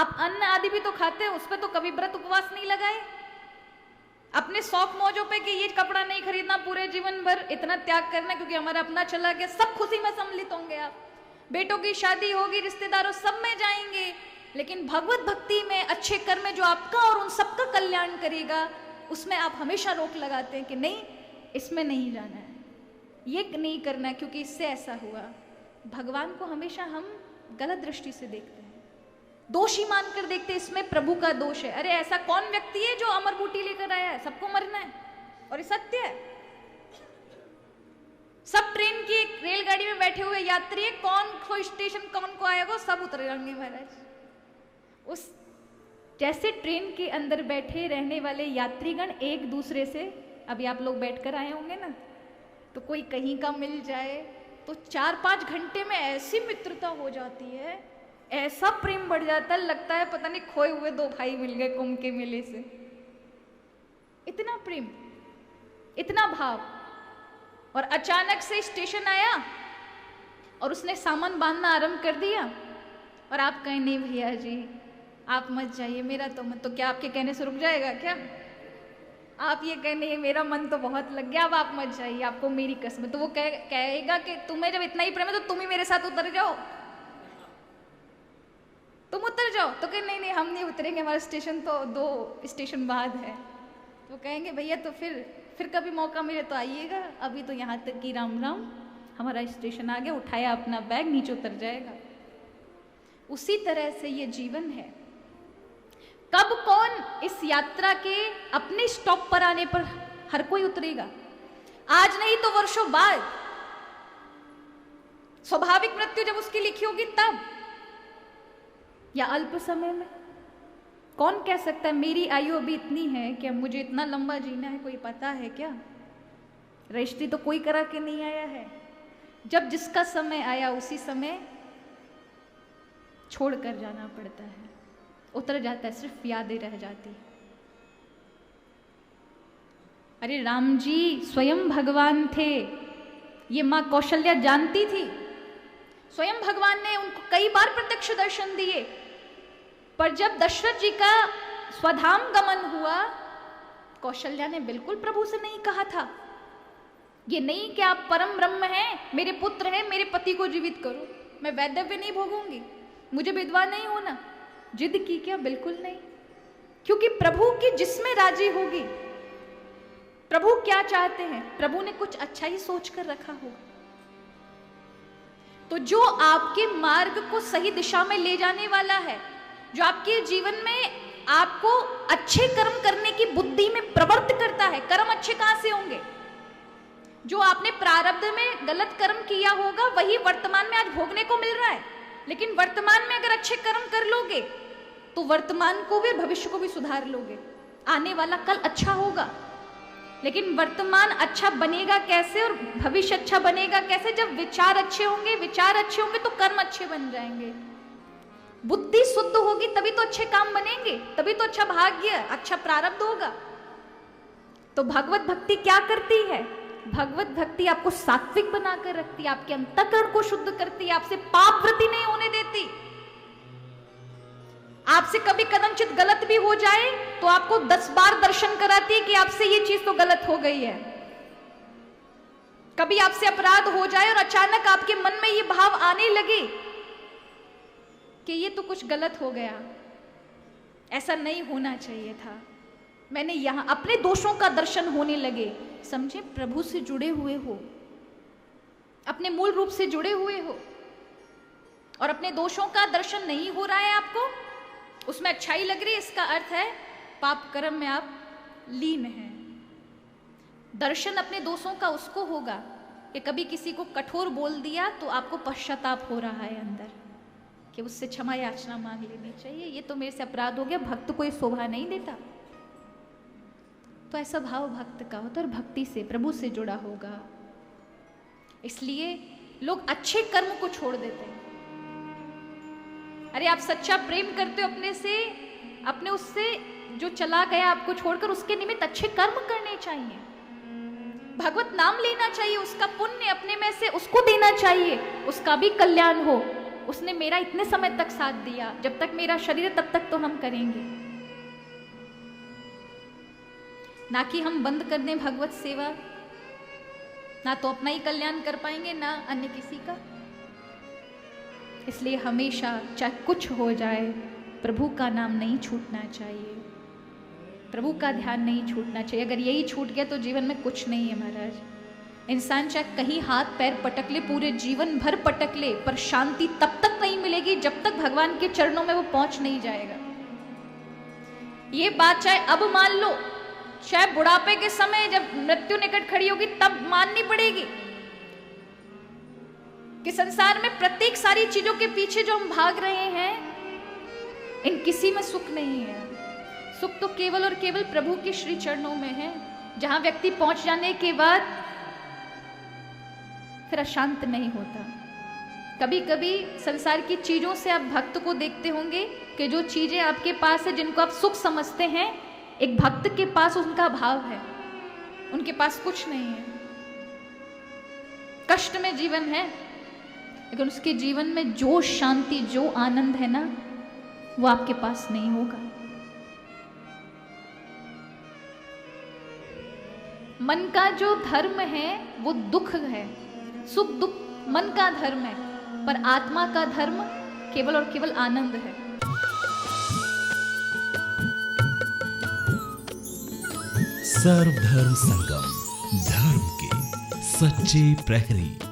आप अन्न आदि भी तो खाते हैं, उस पर तो कभी व्रत उपवास नहीं लगाए। अपने शौक मौजों पे कि ये कपड़ा नहीं खरीदना पूरे जीवन भर, इतना त्याग करना क्योंकि हमारा अपना चला गया, सब खुशी में सम्मिलित होंगे आप। बेटों की शादी होगी, रिश्तेदारों सब में जाएंगे, लेकिन भगवत भक्ति में, अच्छे कर्म में जो आपका और उन सबका कल्याण करेगा, उसमें आप हमेशा रोक लगाते हैं कि नहीं, इसमें नहीं जाना है, ये नहीं करना है, क्योंकि इससे ऐसा हुआ। भगवान को हमेशा हम गलत दृष्टि से देखते हैं, दोषी मानकर देखते, इसमें प्रभु का दोष है। अरे ऐसा कौन व्यक्ति है जो अमर बूटी लेकर आया है? सबको मरना है, और ये सत्य है। सब ट्रेन की एक रेलगाड़ी में बैठे हुए यात्री है, कौन को स्टेशन कौन को आएगा, सब उतर जाएंगे महाराज। उस जैसे ट्रेन के अंदर बैठे रहने वाले यात्रीगण एक दूसरे से, अभी आप लोग बैठकर आए होंगे ना, तो कोई कहीं का मिल जाए तो 4-5 घंटे में ऐसी मित्रता हो जाती है, ऐसा प्रेम बढ़ जाता है, लगता है पता नहीं खोए हुए दो भाई मिल गए कुंभ के मेले से। इतना प्रेम, इतना भाव। और अचानक से स्टेशन आया और उसने सामान बांधना आरंभ कर दिया, और आप कहें नहीं भैया जी आप मत जाइए, मेरा तो मन, तो क्या आपके कहने से रुक जाएगा क्या? आप ये कहें नहीं मेरा मन तो बहुत लग गया, अब आप मत जाइए, आपको मेरी कसम। तो वो कहेगा कि तुम्हें जब इतना ही प्रेम है तो तुम ही मेरे साथ उतर जाओ, तुम उतर जाओ। तो कहे नहीं नहीं हम नहीं उतरेंगे, हमारा स्टेशन तो 2 स्टेशन बाद है। तो कहेंगे भैया तो फिर कभी मौका मिले तो आइएगा, अभी तो यहाँ तक कि राम राम, हमारा स्टेशन आ गया, उठाया अपना बैग, नीचे उतर जाएगा। उसी तरह से ये जीवन है। कब कौन इस यात्रा के अपने स्टॉप पर आने पर हर कोई उतरेगा, आज नहीं तो वर्षों बाद, स्वाभाविक मृत्यु जब उसकी लिखी होगी तब, या अल्प समय में। कौन कह सकता है मेरी आयु अभी इतनी है कि मुझे इतना लंबा जीना है, कोई पता है क्या? रजिस्ट्री तो कोई करा के नहीं आया है। जब जिसका समय आया उसी समय छोड़ कर जाना पड़ता है, उतर जाता है, सिर्फ यादें रह जाती। अरे राम जी स्वयं भगवान थे, ये मां कौशल्या जानती थी। स्वयं भगवान ने उनको कई बार प्रत्यक्ष दर्शन दिए, पर जब दशरथ जी का स्वधाम गमन हुआ, कौशल्या ने बिल्कुल प्रभु से नहीं कहा था, ये नहीं कि आप परम ब्रह्म हैं, मेरे पुत्र हैं, मेरे पति को जीवित करो, मैं वैधव्य नहीं भोगूंगी, मुझे विधवा नहीं होना। जिद की क्या? बिल्कुल नहीं, क्योंकि प्रभु की जिसमें राजी होगी। प्रभु क्या चाहते हैं? प्रभु ने कुछ अच्छा ही सोच कर रखा होगा। तो जो आपके मार्ग को सही दिशा में ले जाने वाला है, जो आपके जीवन में आपको अच्छे कर्म करने की बुद्धि में प्रवृत्त करता है। कर्म अच्छे कहां से होंगे? जो आपने प्रारब्ध में गलत कर्म किया होगा वही वर्तमान में आज भोगने को मिल रहा है। लेकिन वर्तमान में अगर अच्छे कर्म कर लोगे तो वर्तमान को भी, भविष्य को भी सुधार लोगे, आने वाला कल अच्छा होगा। लेकिन वर्तमान अच्छा बनेगा कैसे और भविष्य अच्छा बनेगा कैसे? जब विचार अच्छे होंगे, विचार अच्छे होंगे तो कर्म अच्छे बन जाएंगे। बुद्धि शुद्ध होगी तभी तो अच्छे काम बनेंगे, तभी तो अच्छा भाग्य, अच्छा प्रारब्ध होगा। तो भगवत भक्ति क्या करती है? भगवत भक्ति आपको सात्विक बनाकर रखती है, आपके अंतःकरण को शुद्ध करती है, आपसे पाप वृत्ति नहीं होने देती। आपसे कभी कदमचित गलत भी हो जाए तो आपको 10 बार दर्शन कराती है कि आपसे ये चीज तो गलत हो गई है। कभी आपसे अपराध हो जाए और अचानक आपके मन में ये भाव आने लगे कि ये तो कुछ गलत हो गया, ऐसा नहीं होना चाहिए था, मैंने यहां अपने दोषों का दर्शन होने लगे। समझे? प्रभु से जुड़े हुए हो, अपने मूल रूप से जुड़े हुए हो, और अपने दोषों का दर्शन नहीं हो रहा है आपको, उसमें अच्छाई लग रही है, इसका अर्थ है पाप कर्म में आप लीन हैं। दर्शन अपने दोषों का उसको होगा कि कभी किसी को कठोर बोल दिया तो आपको पश्चाताप हो रहा है अंदर कि उससे क्षमा याचना मांग लेनी चाहिए, ये तो मेरे से अपराध हो गया। भक्त को ये शोभा नहीं देता। तो ऐसा भाव भक्त का होता है और भक्ति से, प्रभु से जुड़ा होगा। इसलिए लोग अच्छे कर्म को छोड़ देते हैं। अरे आप सच्चा प्रेम करते हो अपने से, अपने उससे जो चला गया आपको छोड़कर, उसके निमित्त अच्छे कर्म करने चाहिए, भगवत नाम लेना चाहिए, उसका पुण्य अपने में से उसको देना चाहिए, उसका भी कल्याण हो। उसने मेरा इतने समय तक साथ दिया, जब तक मेरा शरीर है तब तक तो हम करेंगे। ना कि हम बंद कर दें भगवत सेवा, ना तो अपना ही कल्याण कर पाएंगे ना अन्य किसी का। इसलिए हमेशा चाहे कुछ हो जाए प्रभु का नाम नहीं छूटना चाहिए, प्रभु का ध्यान नहीं छूटना चाहिए। अगर यही छूट गया तो जीवन में कुछ नहीं है महाराज। इंसान चाहे कहीं हाथ पैर पटक ले, पूरे जीवन भर पटक ले, पर शांति तब तक नहीं मिलेगी जब तक भगवान के चरणों में वो पहुंच नहीं जाएगा। ये बात चाहे अब मान लो, चाहे बुढ़ापे के समय जब मृत्यु निकट खड़ी होगी तब माननी पड़ेगी कि संसार में प्रत्येक सारी चीजों के पीछे जो हम भाग रहे हैं, इन किसी में सुख नहीं है। सुख तो केवल और केवल प्रभु के श्री चरणों में है, जहां व्यक्ति पहुंच जाने के बाद फिर अशांत नहीं होता। कभी कभी संसार की चीजों से आप भक्त को देखते होंगे कि जो चीजें आपके पास है, जिनको आप सुख समझते हैं, एक भक्त के पास उनका भाव है, उनके पास कुछ नहीं है। कष्ट में जीवन है, लेकिन उसके जीवन में जो शांति, जो आनंद है ना, वो आपके पास नहीं होगा। मन का जो धर्म है वो दुख है, सुख दुख मन का धर्म है, पर आत्मा का धर्म केवल और केवल आनंद है। सर्वधर्म संगम, धर्म के सच्चे प्रहरी।